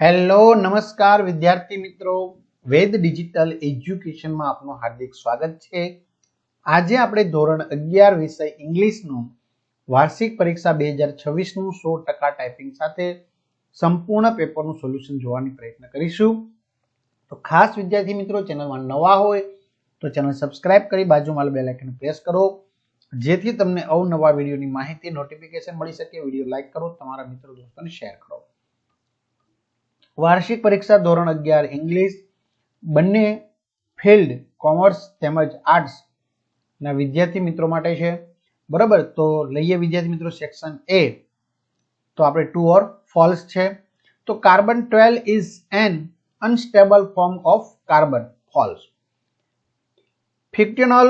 Hello નમસ્કાર વિદ્યાર્થી મિત્રો, વેદ ડિજિટલ એજ્યુકેશનમાં આપનું હાર્દિક સ્વાગત છે. આજે આપણે ધોરણ 11 વિષય ઇંગ્લિશનું વાર્ષિક પરીક્ષા 2026 નું 100% ટાઈપિંગ સાથે સંપૂર્ણ પેપરનું સોલ્યુશન જોવાની પ્રયત્ન કરીશું. તો ખાસ વિદ્યાર્થી મિત્રો, ચેનલમાં નવા હોય તો ચેનલ સબસ્ક્રાઇબ કરી બાજુમાં બેલ આઇકન પ્રેસ કરો, જેથી તમને અવનવા વિડીયોની માહિતી નોટિફિકેશન મળી શકે. વિડીયો લાઈક કરો, તમારા મિત્રો દોસ્તોને શેર કરો. વાર્ષિક પરીક્ષા ધોરણ 11 ઇંગ્લિશ બંને ફિલ્ડ કોમર્સ તેમજ આર્ટ્સ ના વિદ્યાર્થી મિત્રો માટે છે. બરાબર, તો લઈએ વિદ્યાર્થી મિત્રો સેક્શન એ. તો આપણે ટ્રુ ઓર ફોલ્સ છે. તો carbon 12 is an unstable form of carbon. False. Fictional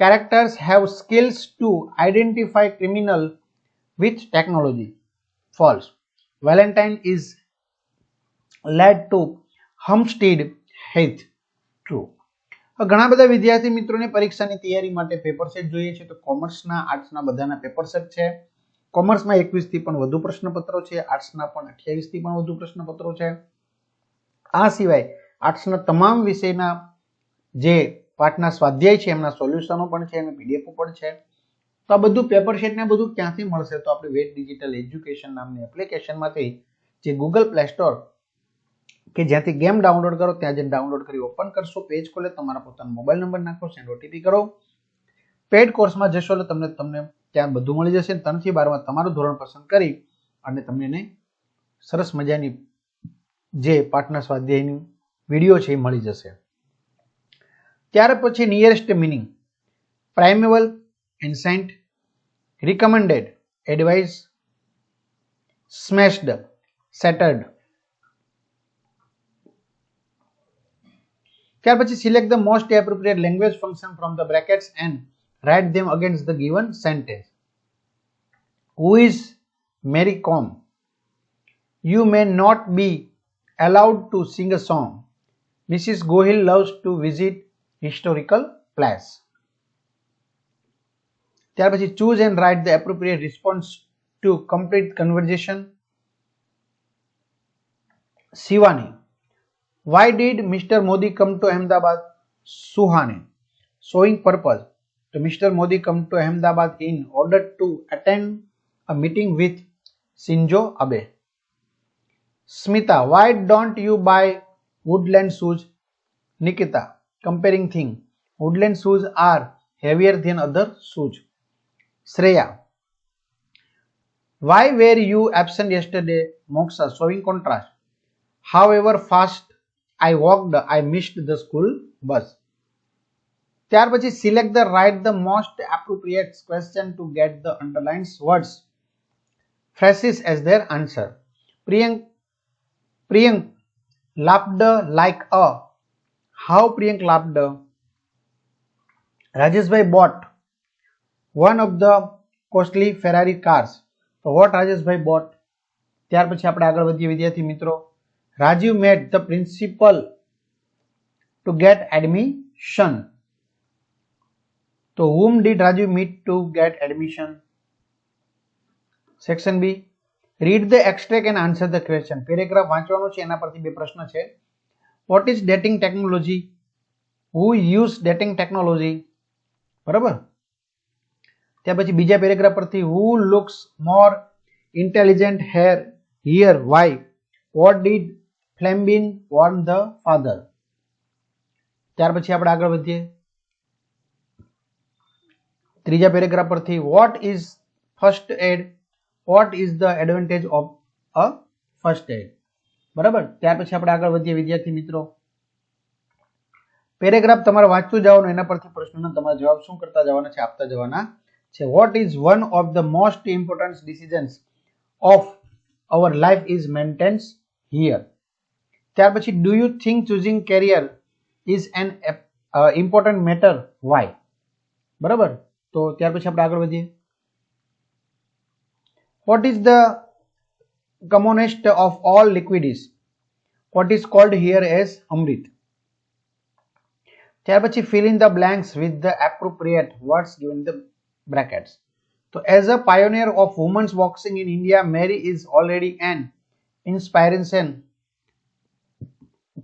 characters have skills to identify criminal with technology. False. Valentine is led to Hampstead Heath. True. ઘણા બધા વિદ્યાર્થી મિત્રોને પરીક્ષાની તૈયારી માટે પેપર સેટ જોઈએ છે. તો કોમર્સના આર્ટ્સના બધાના પેપર સેટ છે. કોમર્સમાં 21 થી પણ વધુ પ્રશ્નપત્રો છે, આર્ટ્સના પણ 28 થી પણ વધુ પ્રશ્નપત્રો છે. આ સિવાય આર્ટ્સના તમામ વિષયના જે પાઠના સ્વાધ્યાય છે એમના સોલ્યુશનો પણ છે અને પીડીએફ પણ છે. તો આ બધું પેપર સેટ ને બધું ક્યાંથી મળશે? તો આપણે વેદ ડિજિટલ એજ્યુકેશન નામની એપ્લિકેશનમાંથી જે ગૂગલ પ્લે સ્ટોર કે જ્યાંથી ગેમ ડાઉનલોડ કરો ત્યાં જઈને ડાઉનલોડ કરી ઓપન કરશો, પેજ ખોલે, તમારા પોતાનો મોબાઈલ નંબર નાખો, સેન્ડ ઓટીપી કરો. પેડ કોર્સમાં જશો એટલે તમને ત્યાં બધું મળી જશે. 3 થી 12 માં તમારું ધોરણ પસંદ કરી અને તમને સરસ મજાની જે પાઠના સ્વાધ્યાયની વિડીયો છે એ મળી જશે. ત્યાર પછી nearest meaning: primeval, ancient, recommended, advice, smashed, shattered. ત્યાર પછી select the most appropriate language function from the brackets and write them against the given sentence. Who is Mary Kom? You may not be allowed to sing a song. Mrs. Gohil loves to visit historical place. ત્યાર પછી choose and write the appropriate response to complete conversation. Shivani: why did Mr. Modi come to Ahmedabad? Suhani: showing purpose. So Mr. Modi come to Ahmedabad in order to attend a meeting with Shinzo Abe. Smita: why don't you buy woodland shoes? Nikita: comparing thing. Woodland shoes are heavier than other shoes. Shreya: why were you absent yesterday? Moksha: showing contrast. However fast I walked, I missed the school bus. ત્યાર પછી select the write the most appropriate question to get the underlined words phrases as their answer. Priyank laughed like a. How Priyank laughed? Rajeshbhai bought one of the costly Ferrari cars. So what Rajeshbhai bought? ત્યાર પછી આપણે આગળ વધીએ વિદ્યાર્થી મિત્રો. Rajiv met the principal to get admission. So whom did Rajiv meet to get admission? Section B. Read the extract and answer the question. Paragraph વાંચવાનો છે, એના પરથી બે પ્રશ્ન છે. What is dating technology? Who use dating technology? બરાબર. ત્યાર પછી બીજા પેરેગ્રાફ પરથી who looks more intelligent here? Why? What did Flambin warn the father? ત્યાર પછી આપણે આગળ વધીએ. ત્રીજા પેરેગ્રાફ પરથી what is first aid? What is the advantage of a first aid? બરાબર. ત્યાર પછી આપણે આગળ વધીએ વિદ્યાર્થી મિત્રો. પેરેગ્રાફ તમારે વાંચતું જવાનું, એના પરથી પ્રશ્નોના તમારા જવાબ શું કરતા જવાના છે, આપતા જવાના છે. What is one of the most important decisions of our life is maintenance here? ત્યાર પછી do you think choosing career is an important matter? Why? બરાબર. તો ત્યાર પછી આપણે આગળ વધીએ. What is the commonest of all liquids? What is called here as Amrit? ત્યાર પછી fill in the blanks with the appropriate words given in the brackets. So as a pioneer of women's boxing in India, Mary is already an inspiration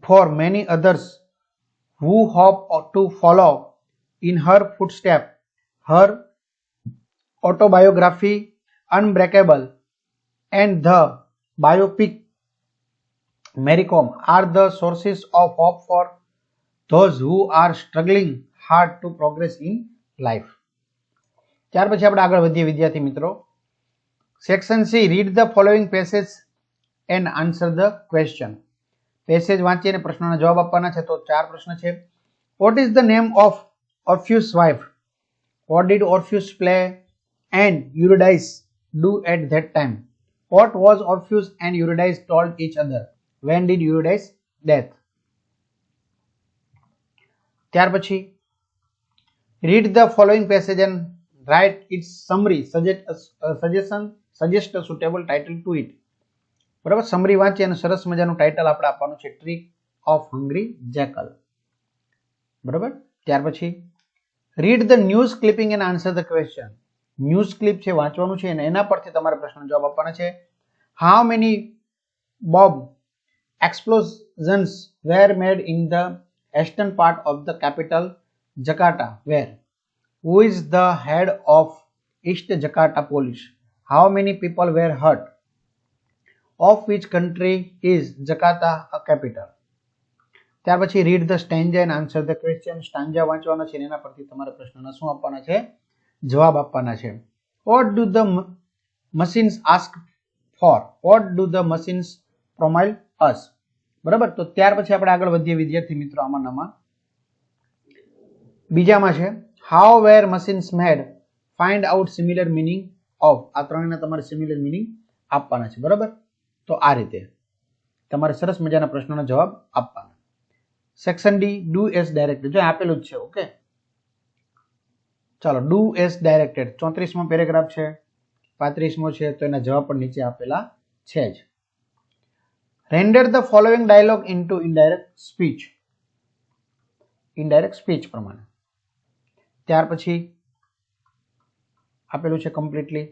for many others who hope to follow in her footsteps. Her autobiography, Unbreakable, and the biopic Mary Kom are the sources of hope for those who are struggling hard to progress in life. ત્યાર પછી આપણે આગળ વધીએ વિદ્યાર્થી મિત્રો. Section C, read the following passage and answer the question. Passage વાંચી અને પ્રશ્નોના જવાબ આપવાના છે. તો 4 પ્રશ્ન છે. What is the name of Orpheus wife? What did Orpheus play and Eurydice do at that time? What was Orpheus and Eurydice told each other? When did Eurydice death? ત્યાર પછી read the following passage and write its summary, suggest a suitable title to it. બરાબર, summary વાંચી અને સરસ મજાનું title આપણે આપવાનું છે, ટ્રીક ઓફ હંગ્રી જેકલ. બરાબર, ત્યાર પછી read the news clipping and answer the question. News clip છે વાંચવાનું છે અને એના પરથી તમારે પ્રશ્નનો જવાબ આપવાનો છે. How many bomb explosions were made in the eastern part of the capital Jakarta? Where? Who is the head of East Jakarta Police? How many people were hurt? Of which country is Jakarta a capital? ત્યાર પછી read the stanza and answer the question. Stanza વાંચવાના છે અને એના પરથી તમારે પ્રશ્નના શું આપવાના છે? જવાબ આપવાના છે. What do the machines ask for? What do the machines promise us? બરાબર, તો ત્યાર પછી આપણે આગળ વધીએ વિદ્યાર્થી મિત્રો. આમાંનામાં બીજામાં છે how were machines made, find out similar meaning of. આ ત્રણેયના તમારે સિમિલર મિનિંગ આપવાના છે. બરાબર, તો આ રીતે તમારે સરસ મજાના પ્રશ્નોના જવાબ આપવાના. Section D, do S directed. જો આપેલું જ છે. ઓકે, ચાલો, ડુ એસ ડાયરેક્ટેડ 34મો પેરેગ્રાફ છે, 35મો છે, તો એના જવાબ પણ નીચે આપેલા છે જ. Render the following dialogue into indirect speech. Indirect speech પ્રમાણે. ત્યાર પછી આપેલું છે completely.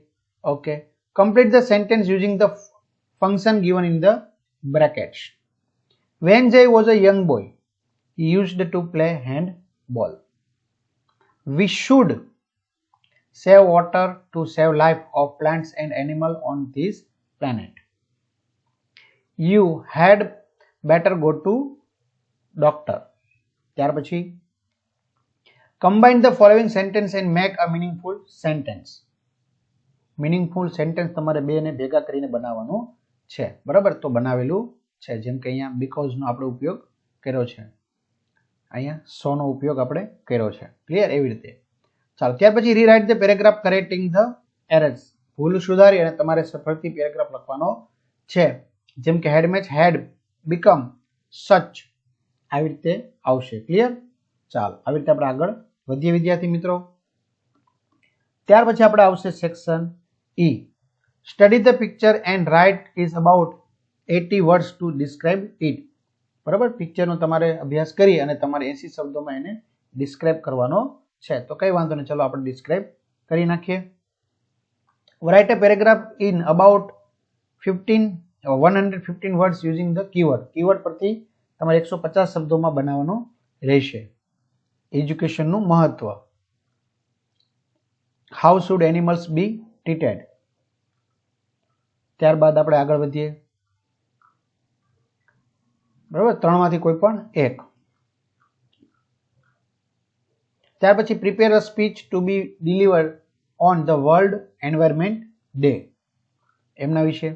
Okay, complete the sentence using the function given in the brackets. When Jay was a young boy, he used to play handball. We should save water to save life of plants and animals on this planet. You had better go to doctor. ત્યાર પછી combine the following sentence and make a meaningful sentence. meaningful sentence તમારે બે ને ભેગા કરીને બનાવવાનું છે. બરાબર, તો બનાવેલું છે. જેમ કે અહીંયા because નો આપણે ઉપયોગ કર્યો છે, અહીંયા so નો ઉપયોગ આપણે કર્યો છે. ક્લિયર? એવી રીતે. ચાલો, ત્યાર પછી rewrite the paragraph correcting the errors. ભૂલ સુધારી અને તમારે ફરીથી પેરેગ્રાફ લખવાનો છે. જેમ કે હેડ મેચ હેડ બીકમ સચ, આવી રીતે આવશે. ક્લિયર? ચાલો, આવી રીતે આપણે આગળ વધીએ વિદ્યાર્થી મિત્રો. ત્યાર પછી આપણે આવશે section E, study the picture and write is about 80 words to describe it. બરાબર, પિક્ચરનો તમારે અભ્યાસ કરી અને તમારે 80 શબ્દોમાં એને ડિસ્ક્રાઇબ કરવાનો છે. તો કઈ વાંધો નહીં, ચલો આપણે ડિસ્ક્રાઇબ કરી નાખીએ. Write a paragraph in about 115 words using the keyword. Keyword પરથી તમારે 150 શબ્દોમાં બનાવવાનું રહેશે. એજ્યુકેશનનું મહત્વ. How should animals be treated. ત્યારબાદ આપણે આગળ વધીએ. બરાબર, ત્રણમાંથી કોઈ પણ એક. ત્યાર પછી prepare a speech to be delivered on the world environment day, એમના વિશે.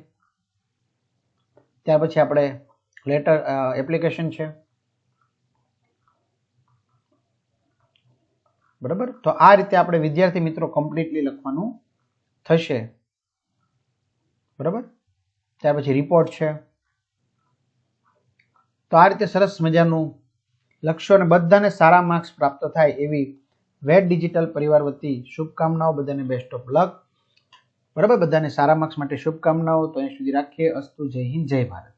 ત્યાર પછી આપણે લેટર એપ્લિકેશન છે. બરાબર, તો આ રીતે આપણે વિદ્યાર્થી મિત્રો કમ્પ્લીટલી લખવાનું થશે. બરાબર, ત્યાર પછી રિપોર્ટ છે. તો આ રીતે સરસ મજાનું લખશો અને બધાને સારા માર્ક્સ પ્રાપ્ત થાય એવી વેટ ડિજિટલ પરિવાર વતી શુભકામનાઓ. બધાને બેસ્ટ ઓફ લક. બરાબર, બધાને સારા માર્ક્સ માટે શુભકામનાઓ. તો અહીં સુધી રાખીએ. અસ્તુ. જય હિન્દ, જય ભારત.